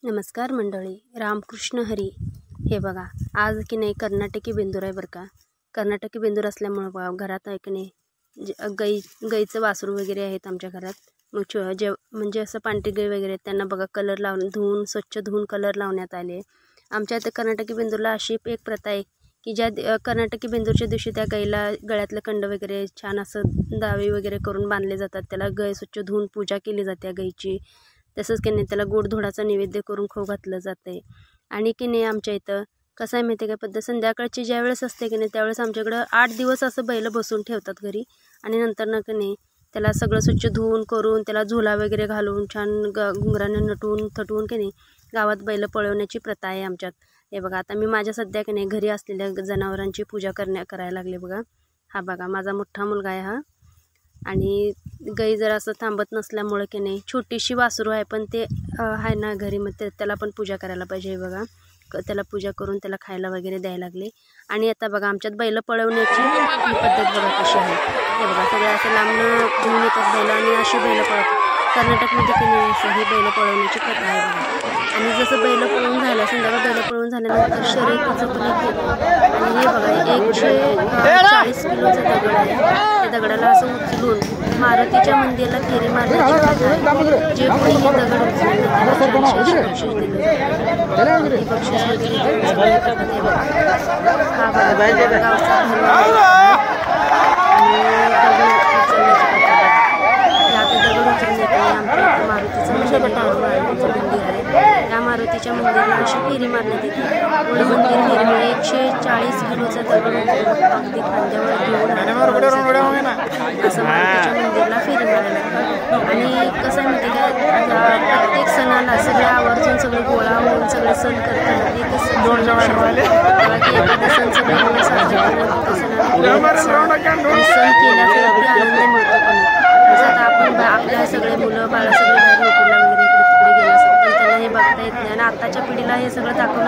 नमस्कार मंडळी, रामकृष्ण हरी. हे बघा, आज की नाही कर्नाटकी बेंदूर आहे बरं का. कर्नाटकी बेंदूर असल्यामुळं बघा घरात आहे की नाही गाईचं वासरू वगैरे आहेत आमच्या घरात. मग म्हणजे असं पांढरी गाई वगैरे त्यांना बघा कलर लावून स्वच्छ धुवून कलर लावण्यात आले. आमच्या इथं कर्नाटकी बेंदूरला अशी एक प्रथा आहे की ज्या कर्नाटकी बेंदूरच्या दिवशी त्या गाईला गळ्यातलं कंड वगैरे छान असं दावे वगैरे करून बांधले जातात. त्याला गाय स्वच्छ धुवून पूजा केली जाते गाईची. तसंच की नाही त्याला गोडधोडाचा नैवेद्य करून खाऊ घातलं जाते. आणि की नाही आमच्या इथं कसं आहे माहिती आहे का पद्धत, संध्याकाळची ज्या वेळेस असते की नाही त्यावेळेस आमच्याकडं 8 दिवस असं बैल बसून ठेवतात घरी. आणि नंतर ना की नाही त्याला सगळं स्वच्छ धुवून करून त्याला झोला वगैरे घालून छान घुंगरानं नटवून थटवून की नाही गावात बैल पळवण्याची प्रथा आहे आमच्यात. हे बघा, आता मी माझ्या सध्या की नाही घरी असलेल्या जनावरांची पूजा करायला लागले बघा. हा बघा माझा मोठा मुलगा आहे हा. आणि गाई जर असं थांबत नसल्यामुळे की नाही छोटीशी वासरू आहे पण ते आहे ना घरी, मग त्याला पण पूजा करायला पाहिजे. बघा त्याला पूजा करून त्याला खायला वगैरे द्यायला लागले. आणि आता बघा आमच्यात बैल पळवण्याची पद्धत बघा कशी आहे. हे बघा सगळं असं लांबणं घेऊन येतात बैल आणि अशी बैल पळवतात. कर्नाटकमध्ये की नाही असं ही बैल पळवण्याची प्रथा आहे बघा. आणि जसं बैल पळवून झालं संध्याकाळी बैल पळवून झाल्यानंतर शर्यतीचं पण एक येतं. आणि हे बघा 140 किलोचा दगड आहे. त्या दगडाला असं उचलून मारुतीच्या मंदिराला फेरी मारण्याची प्रथा आहे. जे कोणी हे दगड उचलून त्याला बक्षीस दिलं जातं. बक्षीस वगैरे सगळे करतात. हे बघा हा बघा गावचा आणि दगड उचलण्याची प्रथा बघा. आता दगड उचलण्यात आमच्या इथं मारुतीचं मंदिर आहे. त्या मारुतीच्या मंदिराला अशी फेरी मारण्यात येते. एवढं मंदिर फेरीमुळे 140 किलोचा दगड अगदी खांद्यावर घेऊन असं मारुतीच्या मंदिराला फेरी मारायला लागतात. आणि कसं म्हणते का प्रत्येक सणाला सगळे आवर्जून सगळे गोळा होऊन सगळे सण करताना ते कसं एखादा सण सगळे मुलं साजरे सण केल्याचा अगदी आनंद मिळतो. पण जसं आपण आपल्या सगळे मुलं बाळा सगळे बाहेर नोकरीला वगैरे इकडे तिकडे गेलं असतात पण त्यांना हे बघता येत नाही. आणि आताच्या पिढीला हे सगळं दाखवून